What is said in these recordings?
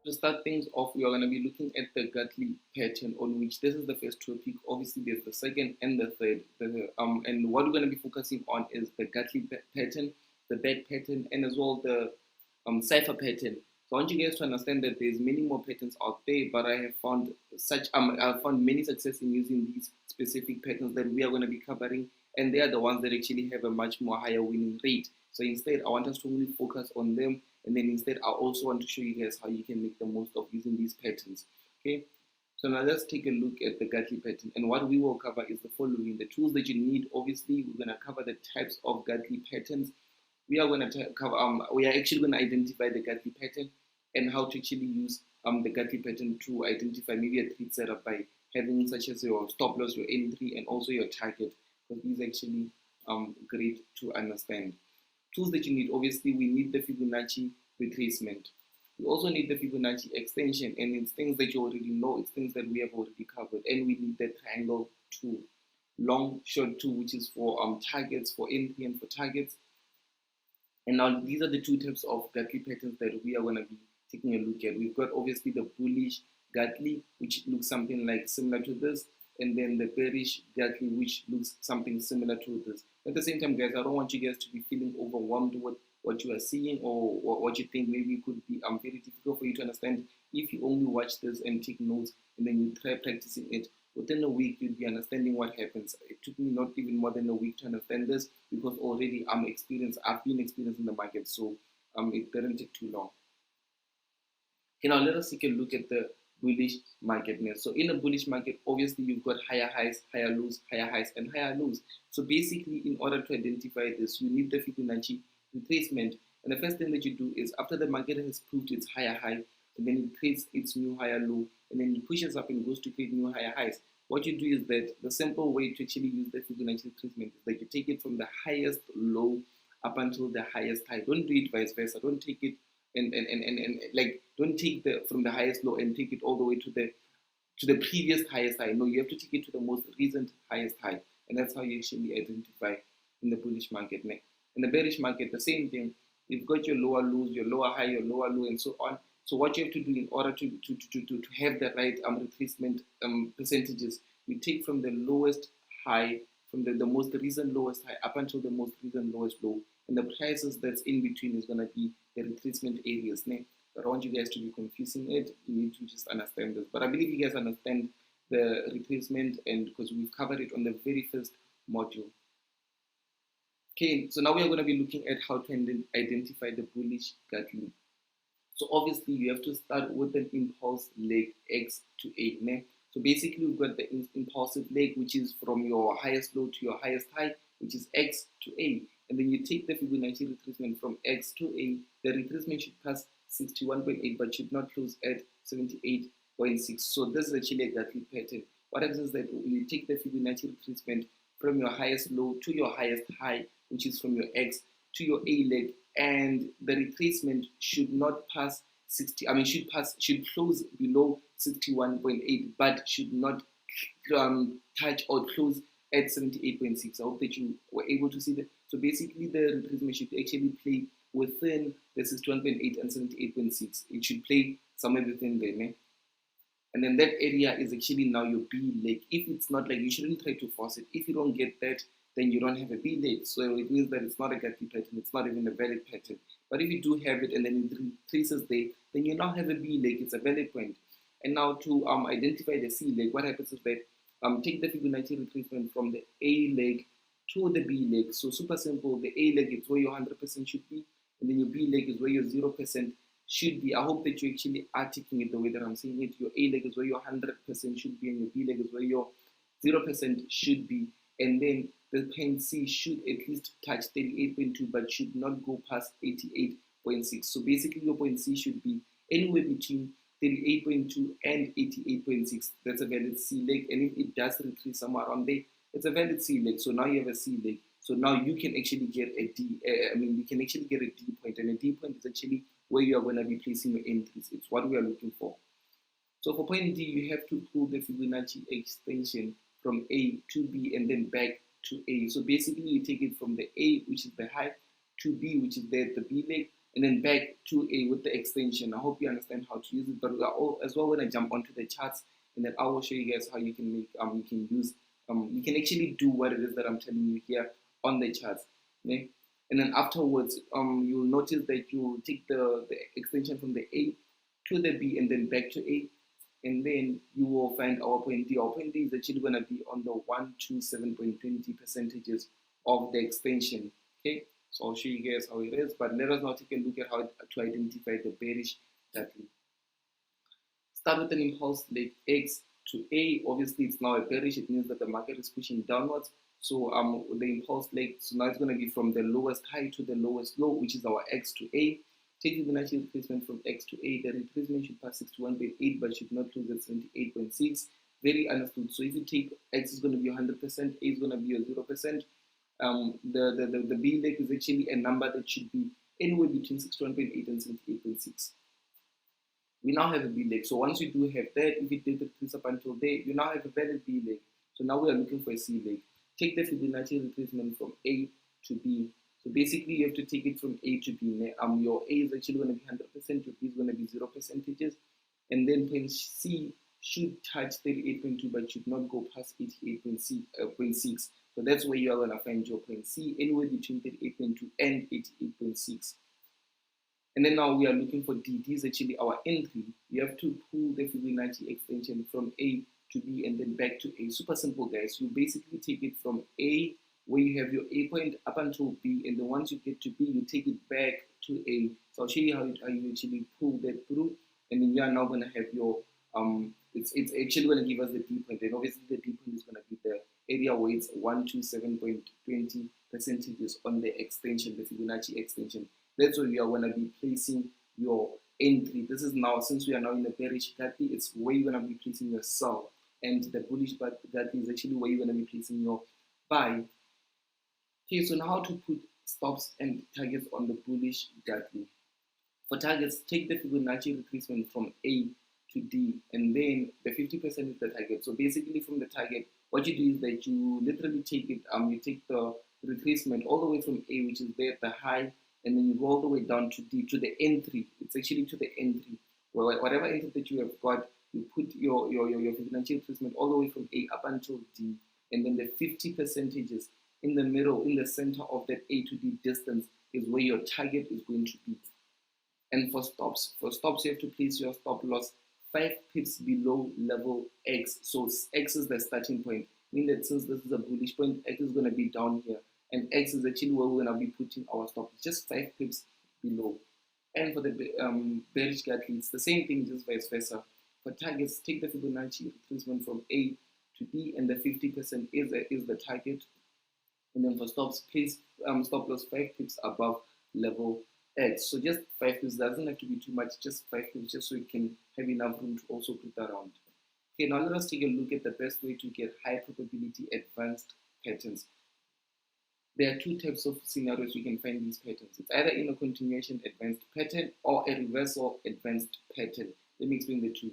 To start things off, we are going to be looking at the Gartley pattern, on which this is the first topic. Obviously, there's the second and the third. And what we're going to be focusing on is the Gartley pattern, the back pattern, and as well the cipher pattern. So I want you guys to understand that there's many more patterns out there, but I have found I found many success in using these specific patterns that we are going to be covering, and they are the ones that actually have a much more higher winning rate. So instead, I want us to really focus on them, and then instead, I also want to show you guys how you can make the most of using these patterns. Okay, so now let's take a look at the Gartley pattern, and what we will cover is the following: the tools that you need. Obviously, we're going to cover the types of Gartley patterns. We are going to cover we are actually going to identify the Gartley pattern and how to actually use the Gartley pattern to identify maybe a trade setup by having such as your stop loss, your entry, and also your target, because these are actually great to understand. Tools that you need: obviously we need the Fibonacci retracement. We also need the Fibonacci extension, and it's things that you already know, it's things that we have already covered. And we need the triangle tool, long short tool, which is for targets, for entry and for targets. And now these are the two types of Gartley patterns that we are going to be taking a look at. We've got obviously the bullish Gartley, which looks something like similar to this, and then the bearish Gartley, which looks something similar to this. At the same time, guys, I don't want you guys to be feeling overwhelmed with what you are seeing or what you think maybe could be very difficult for you to understand. If you only watch this and take notes and then you try practicing it, within a week you'll be understanding what happens. It took me not even more than a week to understand this, because already I've been experienced in the market, so it didn't take too long. Okay, now let us take a look at the bullish market now. So in a bullish market, obviously you've got higher highs, higher lows, higher highs, and higher lows. So basically, in order to identify this, you need the Fibonacci retracement. And the first thing that you do is, after the market has proved its higher high, and then it creates its new higher low, and then it pushes up and goes to create new higher highs. What you do is that the simple way to actually use the Fibonacci retracement is that you take it from the highest low up until the highest high. Don't do it vice versa. Don't take it and like don't take the from the highest low and take it all the way to the previous highest high. No, you have to take it to the most recent highest high, and that's how you actually identify in the bullish market. In the bearish market, the same thing. You've got your lower lows, your lower high, your lower low, and so on. So what you have to do in order to have the right retracement percentages, you take from the lowest high, from the most recent lowest high up until the most recent lowest low, and the prices that's in between is going to be the retracement areas. I don't want you guys to be confusing it. You need to just understand this. But I believe you guys understand the retracement, and because we've covered it on the very first module. Okay, so now we are going to be looking at how to identify the bullish Gartley. So obviously you have to start with an impulse leg X to A. So basically we've got the impulsive leg, which is from your highest low to your highest high, which is X to A. And then you take the Fibonacci retracement from X to A. The retracement should pass 61.8 but should not close at 78.6. So this is actually a Gartley pattern. What happens is that you take the Fibonacci retracement from your highest low to your highest high, which is from your X to your A leg, and the retracement should not pass 60. I mean, should close below 61.8, but should not touch or close at 78.6. I hope that you were able to see that. So basically, the retracement should actually play within the 61.8 and 78.6. It should play somewhere within there. And then that area is actually now your B leg. If it's not, like, you shouldn't try to force it. If you don't get that, then you don't have a B leg. So it means that it's not a Gartley pattern. It's not even a valid pattern. But if you do have it and then it retraces there, then you now have a B leg. It's a valid point. And now to identify the C leg, what happens is that take the Fibonacci retracement from the A leg to the B leg. So super simple. The A leg is where your 100% should be, and then your B leg is where your 0% should be. I hope that you actually are taking it the way that I'm saying it. Your A leg is where your 100% should be, and your B leg is where your 0% should be. And then the point C should at least touch 38.2 but should not go past 88.6. So basically your point C should be anywhere between 38.2 and 88.6. That's a valid C leg, and if it does retrace somewhere around there, it's a valid C leg. So now you have a C leg. So now you can actually get a D. You can actually get a D point, and a D point is actually where you are going to be placing your entries. It's what we are looking for. So for point D, you have to pull the Fibonacci extension from A to B and then back to A. So basically you take it from the A, which is the high, to B, which is the B leg, and then back to A with the extension. I hope you understand how to use it, but we are all, as well, when I jump onto the charts, and then I will show you guys how you can make you can use you can actually do what it is that I'm telling you here on the charts. Okay? And then afterwards, you'll notice that you take the extension from the A to the B and then back to A, and then you will find our point D. Our point D is actually going to be on the 127.20 percentages of the extension. Okay, so I'll show you guys how it is, but let us now take a look at how to identify the bearish Gartley. Start with an impulse leg X to A. Obviously, it's now a bearish. It means that the market is pushing downwards. So the impulse leg, so now it's going to be from the lowest high to the lowest low, which is our X to A. Take Fibonacci retracement from X to A. The retracement should pass 61.8, but should not lose at 78.6. Very understood. So if you take X is going to be 100%, A is going to be a 0%. The B leg is actually a number that should be anywhere between 61.8 and 78.6. We now have a B leg. So once you do have that, if you did the trace up until there, you now have a valid B leg. So now we are looking for a C leg. Take the Fibonacci retracement from A to B. So basically, you have to take it from A to B. Your A is actually going to be 100%, your B is going to be 0%, and then point C should touch 38.2, but should not go past 88.6. So that's where you are going to find your point C, anywhere between 38.2 and 88.6. And then now we are looking for D. D is actually our entry. You have to pull the Fibonacci extension from A to B and then back to A. Super simple, guys. You basically take it from A, where you have your A point, up until B, and then once you get to B, you take it back to A. So I'll show you how you actually pull that through, and then you are now going to have your it's actually going to give us the D point, and obviously the D point is going to be the area where it's 127.20 percentages on the extension, the Fibonacci extension. That's where you are going to be placing your entry. This is now, since we are now in the bearish Gartley, it's where you're going to be placing your sell, and the bullish Gartley is actually where you're going to be placing your buy. Okay, so now how to put stops and targets on the bullish Gartley. For targets, take the Fibonacci retracement from A to D, and then the 50% is the target. So basically, from the target, what you do is that you literally take it, you take the retracement all the way from A, which is there at the high, and then you go all the way down to D, to the entry. It's actually to the entry. Well, whatever entry that you have got, you put your Fibonacci retracement all the way from A up until D, and then the 50 percentages in the middle, in the center of that A to D distance is where your target is going to be. And for stops, you have to place your stop loss 5 pips below level X. So X is the starting point, meaning that since this is a bullish point, X is going to be down here, and X is actually where we're going to be putting our stop, just 5 pips below. And for the bearish Gartley, it's the same thing, just vice versa. For targets, take the Fibonacci retracement from A to D, and the 50% is the target. And then for stops, place stop loss 5 pips above level X. So just 5 pips, doesn't have to be too much, just 5 pips, just so you can have enough room to also put around. Okay, now let us take a look at the best way to get high probability advanced patterns. There are 2 types of scenarios you can find these patterns. It's either in a continuation advanced pattern or a reversal advanced pattern. Let me explain the two.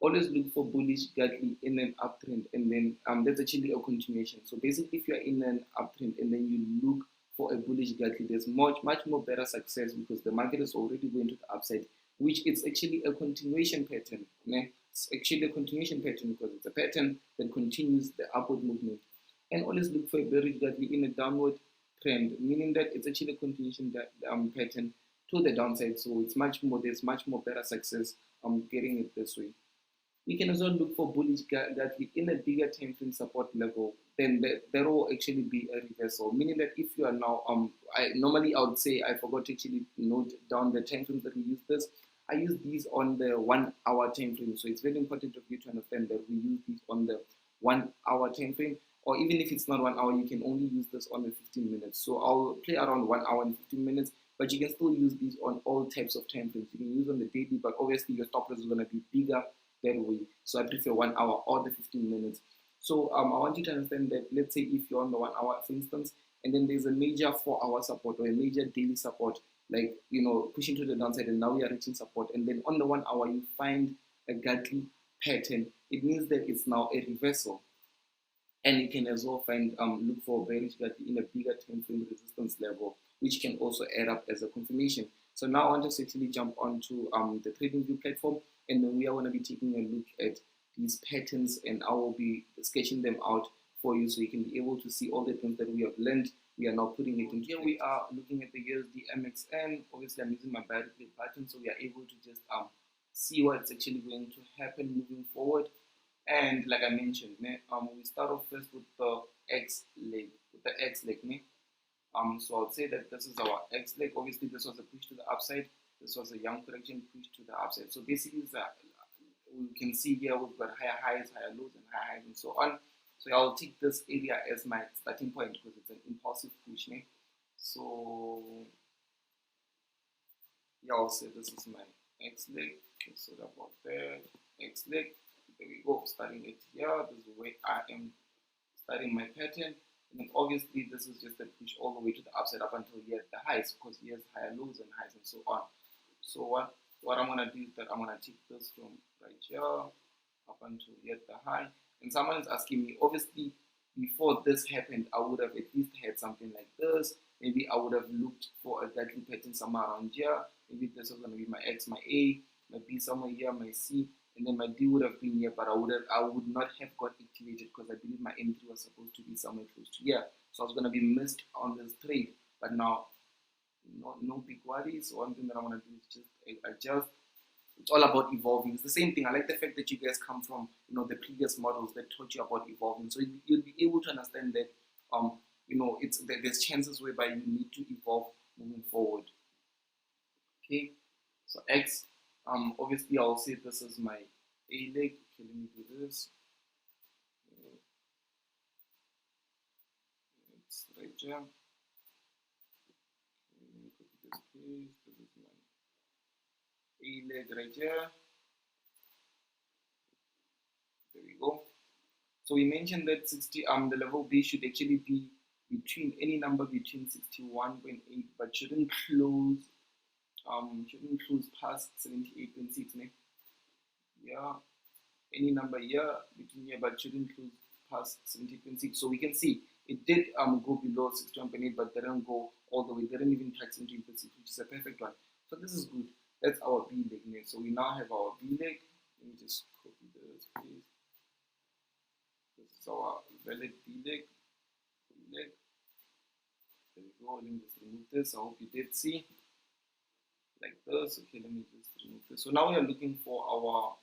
Always look for bullish Gartley in an uptrend, and then that's actually a continuation. So basically, if you're in an uptrend and then you look for a bullish Gartley, there's much more better success because the market is already going to the upside, which is actually a continuation pattern. It's actually a continuation pattern because it's a pattern that continues the upward movement. And always look for a bearish Gartley in a downward trend, meaning that it's actually a continuation pattern to the downside. So it's there's much more better success getting it this way. You can also look for bullish Gartley in a bigger time frame support level. Then there will actually be a reversal, meaning that if you are now I would say I forgot to actually note down the time frames that we use this. I use these on the 1 hour time frame, so it's very important for you to understand that we use these on the 1 hour time frame, or even if it's not 1 hour, you can only use this on the 15 minutes. So I'll play around 1 hour and 15 minutes, but you can still use these on all types of time frames. You can use on the daily, but obviously your stop loss is going to be bigger that way. So I prefer 1 hour or the 15 minutes. So I want you to understand that, let's say if you're on the 1 hour, for instance, and then there's a major 4 hour support or a major daily support, like, pushing to the downside, and now we are reaching support, and then on the 1 hour you find a Gartley pattern, it means that it's now a reversal. And you can as well find look for bearish Gartley in a bigger time frame resistance level. which can also add up as a confirmation. So now I want us to actually jump onto the TradingView platform, and then we are going to be taking a look at these patterns, and I will be sketching them out for you so you can be able to see all the things that we have learned. We are now putting it in here. We are looking at the USD MXN. Obviously, I'm using my directly button, so we are able to just see what's actually going to happen moving forward. And like I mentioned, we start off first with the X leg, so I would say that this is our X leg. Obviously, this was a push to the upside. This was a young correction push to the upside. So basically, we can see here we've got higher highs, higher lows, and higher highs, and so on. So I'll take this area as my starting point because it's an impulsive push. So yeah, I'll say this is my X leg. Okay, so about there, X leg. There we go. Starting it here. This is where I am starting my pattern. And then obviously this is just a push all the way to the upside up until here at the highs, because he has higher lows and highs and so on. So what I'm gonna do is that I'm gonna take this from right here up until here at the high. And someone is asking me, obviously before this happened, I would have at least had something like this. Maybe I would have looked for a Gartley pattern somewhere around here. Maybe this was gonna be my X, my A, my B somewhere here, my C, and then my D would have been here, but I would not have got activated because I believe my entry was supposed to be somewhere close to here. So I was gonna be missed on this trade. But now no big worries. One thing that I want to do is just adjust. It's all about evolving. It's the same thing. I like the fact that you guys come from the previous models that taught you about evolving, so you'll be able to understand that there's chances whereby you need to evolve moving forward. Okay, so X, obviously I'll say this is my A leg. Okay, let me do this. It's right here. Let me copy this page. This is my A leg right here. There we go. So we mentioned that the level B should actually be between any number between 61.8, but shouldn't close past 78.6. Yeah, any number here between here, but shouldn't close past 78.6. So we can see it did go below 61.8, but didn't go all the way. Didn't even touch 78.6, which is a perfect one. So this is good. That's our B leg. So we now have our B leg. Let me just copy this, please. This is our valid B leg. There we go. Let me just remove this. I hope you did see. Like this. Okay, let me just remove this. So now we are looking for our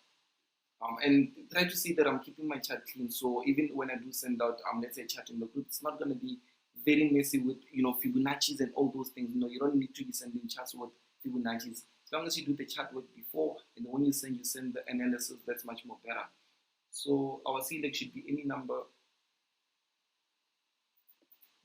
and try to see that I'm keeping my chart clean. So even when I do send out let's say a chart in the group, it's not going to be very messy with Fibonacci's and all those things. You don't need to be sending charts with Fibonacci's. As long as you do the chart work before, and then when you send the analysis. That's much more better. So our C leg should be any number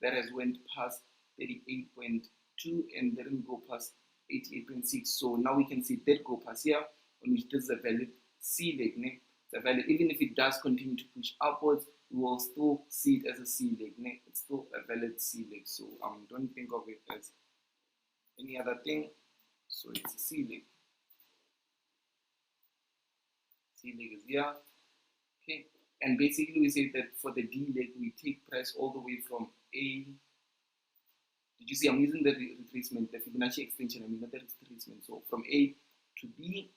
that has went past 38.2 and didn't go past 88.6. So now we can see that go past here, on which this is a valid C leg. It's a valid, even if it does continue to push upwards, we will still see it as a C leg. It's still a valid C leg. So don't think of it as any other thing. So it's a C leg. C leg is here. Okay, and basically we say that for the D leg we take price all the way from A. Did you see I'm using the retracement, the Fibonacci extension, not the retracement. So from A to B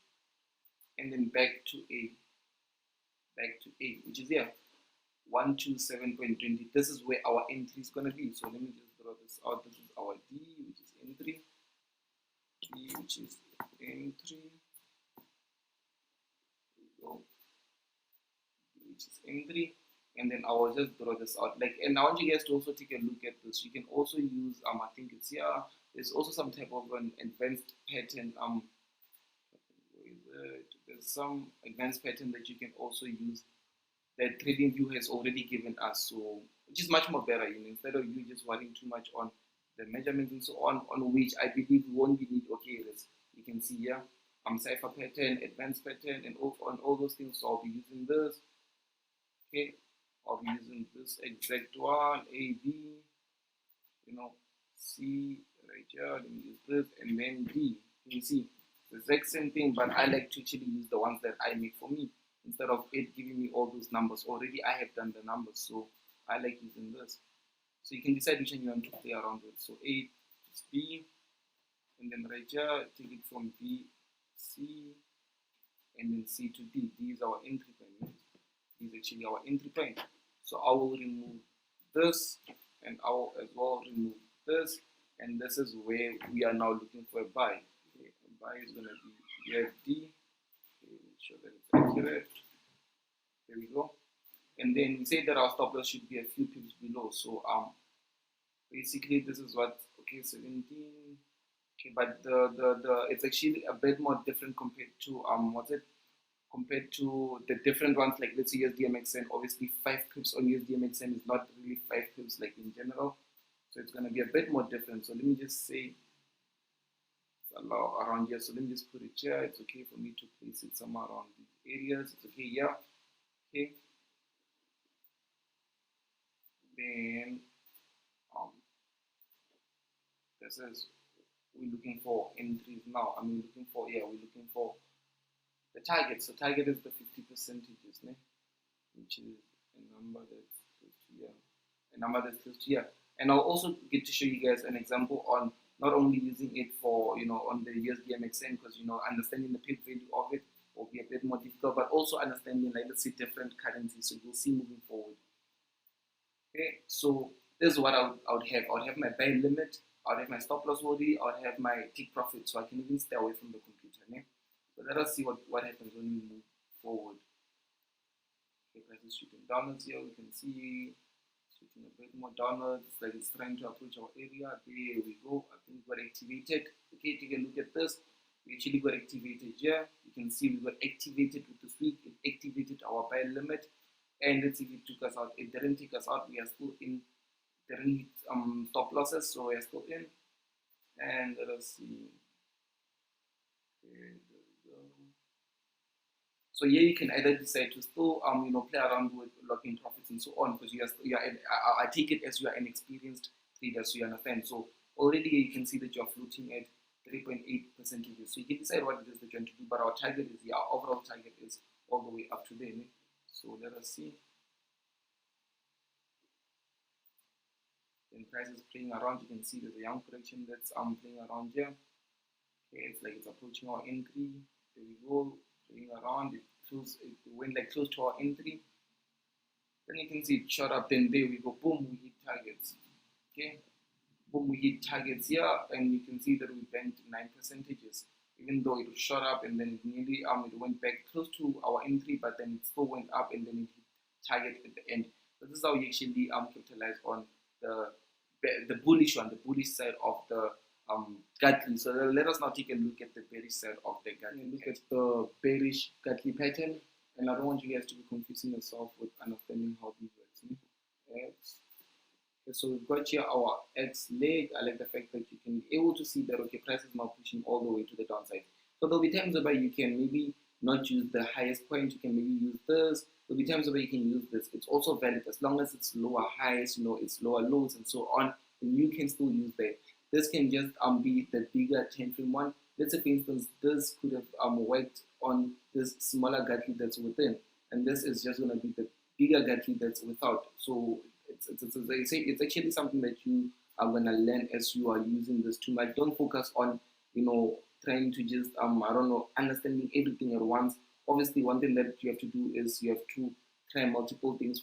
and then back to A, which is here 127.20. This is where our entry is gonna be. So let me just draw this out. This is our D, which is entry. D, which is entry. There we go. Which is entry, and then I will just draw this out. And I want you guys to also take a look at this. You can also use I think it's here. There's also some type of an advanced pattern. There's some advanced pattern that you can also use that TradingView has already given us. So which is much more better. Instead of you just worrying too much on the measurements and so on which I believe we won't need. Okay, you can see here cipher pattern, advanced pattern, and on all those things. So I'll be using this. Okay, I'll be using this exact one, A, B, C right here. Let me use this, and then D. You can see the exact same thing, but I like to actually use the ones that I make for me instead of it giving me all those numbers. Already I have done the numbers, so I like using this. So you can decide which one you want to play around with. So A, it's B, and then right here, take it from B, C, and then C to D. D is our entry point. D is actually our entry point. So I will remove this, and I will as well remove this, and this is where we are now looking for a buy. Okay, a buy is going to be here D. Okay, make sure that it's accurate. There we go. And then we say that our stop loss should be a few pips below. So basically this is what, okay, 17. Okay, but the it's actually a bit more different compared to compared to the different ones, like let's say USDMXN. Obviously 5 pips on USDMXN is not really 5 pips like in general, so it's going to be a bit more different. So let me just say allow around here. So let me just put it here. It's okay for me to place it somewhere around these areas. It's okay, yeah. Okay, then this is, we're looking for entries now. I mean, looking for, yeah, we're looking for the target. So target is the 50 percentages, né? Which is a number that's close to here. A number that's close to here. And I'll also get to show you guys an example on not only using it for, you know, on the USDMXN, because, you know, understanding the peak value of it will be a bit more difficult, but also understanding, like, let's say, different currencies. So you'll see moving forward. Okay, so this is what I would have. I would have my buy limit, I would have my stop loss already, I would have my take profit, so I can even stay away from the computer. Okay? So let us see what happens when we move forward. Okay, price is shooting downwards here. We can see shooting a bit more downwards, like it's trying to approach our area. There we go. I think we got activated. Okay, take a look at this. We actually got activated here. You can see we got activated with this week. It activated our buy limit. And let's see if it took us out. It didn't take us out. We are still in. Didn't hit stop losses, so we are still in. And let us see. Okay, there we go. So here you can either decide to still you know, play around with locking profits and so on, because I take it as you are an experienced trader, so you understand. So already you can see that you are floating at 3.8 percentages. So you can decide what it is that you want to do, but our target is, our overall target is all the way up to there. So let us see. Then price is playing around. You can see there's a young correction that's playing around here. Okay, it's like it's approaching our entry. There we go, playing around. It went like close to our entry. Then you can see it shot up. Then there we go. Boom, we hit targets. Okay, boom, we hit targets here, and you can see that we bent 9 percentages. Even though it shot up and then it nearly it went back close to our entry, but then it still went up and then it hit target at the end. So this is how you actually capitalize on the bullish one, the bullish side of the Gartley. So let us now take a look at the bearish side of the Gartley. Look at the bearish Gartley pattern, and I don't want you guys to be confusing yourself with understanding how this works. X. Okay, so we've got here our X leg. I like the fact that you can be able to see that, okay, price is now pushing all the way to the downside. So there'll be times where you can maybe not use the highest point, you can maybe use this. There'll be times where you can use this. It's also valid as long as it's lower highs, you know, it's lower lows and so on, then you can still use that. This can just be the bigger 10-frame one. Let's say, for instance, this could have worked on this smaller Gartley that's within, and this is just going to be the bigger Gartley that's without. So it's actually something that you are going to learn as you are using this tool. Like, don't focus on, you know, trying to just I don't know, understanding everything at once. Obviously, one thing that you have to do is you have to try multiple things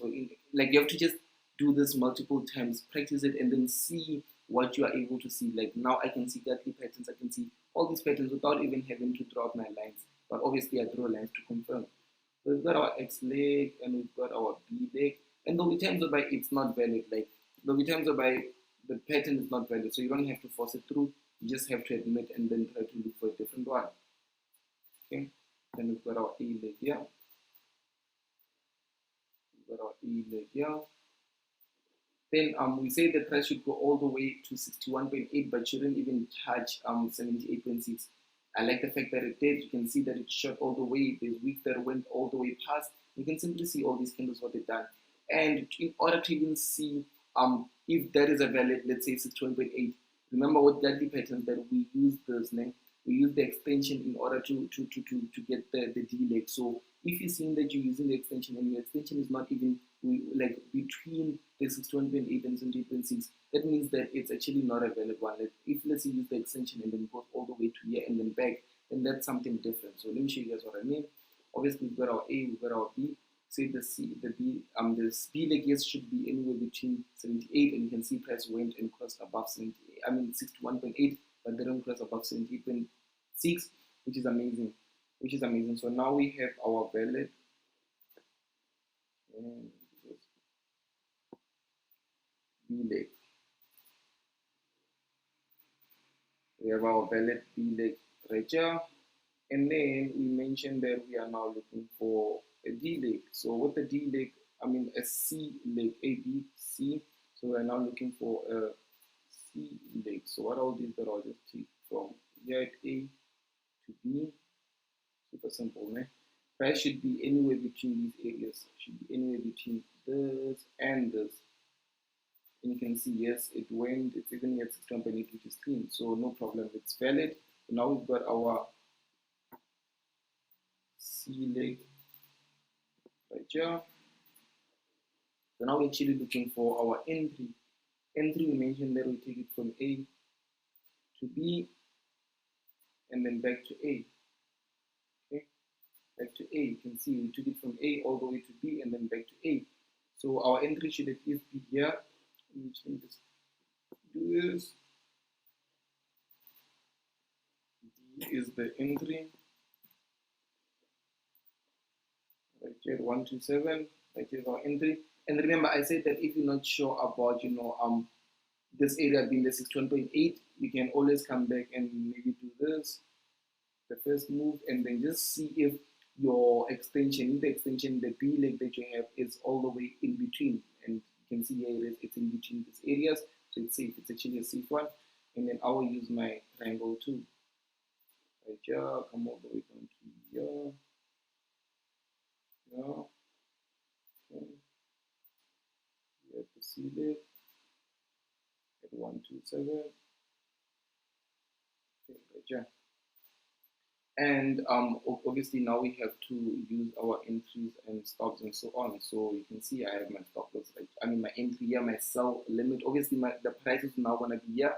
like you have to just do this multiple times, practice it, and then see what you are able to see. Like now I can see Gartley patterns, I can see all these patterns without even having to draw out my lines. But obviously I draw lines to confirm. So we've got our X leg and we've got our B leg. And there'll be times whereby it's not valid. Like there'll be times whereby the pattern is not valid. So you don't have to force it through. You just have to admit and then try to look for a different one. Okay. Then we've got our A leg here. We've got our E leg here. Then we say the price should go all the way to 61.8, but shouldn't even touch 78.6. I like the fact that it did. You can see that it shot all the way. There's weeks that went all the way past. You can simply see all these candles, what they've done. And in order to even see if that is a valid, let's say 61.8, remember what Gartley patterns that we use this name. we use the extension in order to get the D leg. So if you're seeing that you're using the extension and your extension is not even like between the 61.8 and 78.6, that means that it's actually not a valid one. Like if let's say you use the extension and then goes all the way to here and then back, then that's something different. So let me show you guys what I mean. Obviously we've got our A, we've got our B. Say the C, the B, this B leg yes should be anywhere between 78, and you can see price went and crossed above 78. I mean 61.8, but they don't cross above 78.6, which is amazing. Which is amazing. So now we have our valid B leg. We have our valid B leg right here. And then we mentioned that we are now looking for a D leg. So with the D leg, I mean a C leg, A, B, C. So we're now looking for a C leg. So what I'll do is that I'll just take from here at A to B. Super simple, né? Price should be anywhere between these areas. Should be anywhere between this and this. And you can see, yes, it went, it's even at 6.8, which is clean. So no problem, it's valid. So now we've got our C leg right here. So now we're actually looking for our entry. Entry, we mentioned that we take it from A to B and then back to A. Okay, back to A. You can see we took it from A all the way to B and then back to A. So our entry should at least be here. Let me just do this. D is the entry. Right here, 127. Right here is our entry. And remember, I said that if you're not sure about, this area being the 61.8, you can always come back and maybe do this, the first move, and then just see if your extension, the B leg that you have is all the way in between. And you can see here it's in between these areas, so it's safe. It's actually a safe one. And then I will use my triangle tool. Right here, come all the way down to here. Yeah. Okay. We have to see it at 127. Okay, right here. And obviously now we have to use our entries and stops and so on. So you can see I have my stop loss, right? I mean my entry here, my sell limit. Obviously the price is now gonna be here,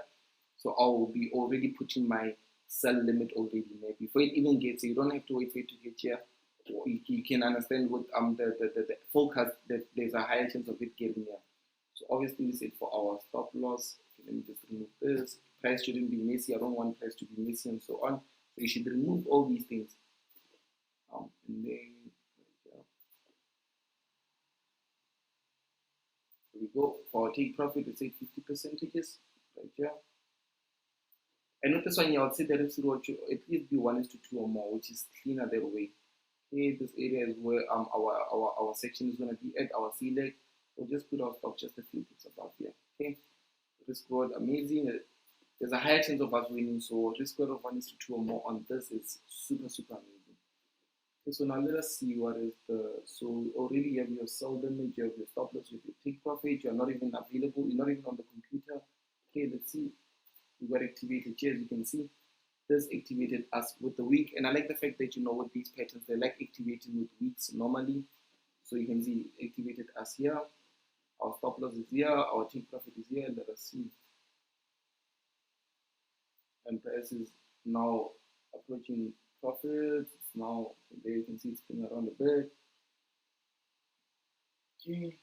so I will be already putting my sell limit already there before it even gets here. You don't have to wait for it to get here. You can understand with the forecast that there's a higher chance of it getting here. So obviously we said for our stop loss, okay, let me just remove this. Price shouldn't be messy. I don't want price to be messy and so on. So you should remove all these things. And then here we go. For our take profit, we say 50% right here. And with this one, I would say that if you at least be 1:2 or more, which is cleaner that way. Okay, this area is where our section is going to be at, our C leg. We'll just put our stop just a few pips above here. Okay, risk reward amazing. There's a higher chance of us winning, so risk reward of 1:2 or more on this is super amazing. Okay, so now let us see what is so already you have your sell limit, you have your stop loss, you have your take profit, you're not even available, you're not even on the computer. Okay, let's see. We got activated here, as you can see. This activated us with the week, and I like the fact that with these patterns, they like activating with weeks normally. So you can see activated us here. Our stop loss is here, our take profit is here. Let us see. And price is now approaching profit. Now there you can see it's spinning around a bit. Okay.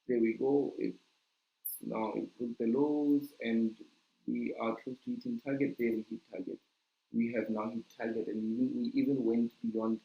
There we go. Now it put the lows and we are close to hitting target. There we hit target. We have now hit target, and we even went beyond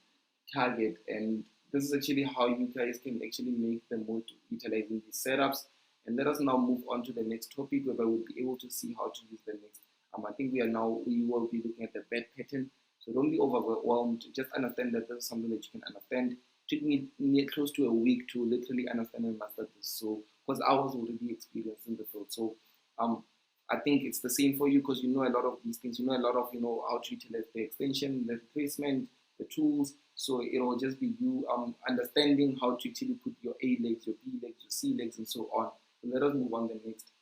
target. And this is actually how you guys can actually make the most utilizing these setups. And let us now move on to the next topic, where we'll be able to see how to use the next. I think we will be looking at the bed pattern. So don't be overwhelmed. Just understand that this is something that you can understand. It took me close to a week to literally understand and master this. So because I was already experienced in the field. So I think it's the same for you, because you know a lot of these things. You know a lot of how to utilize the extension, the retracement, the tools. So it will just be you understanding how to actually put your A legs, your B legs, your C legs, and so on. So let us move on to the next.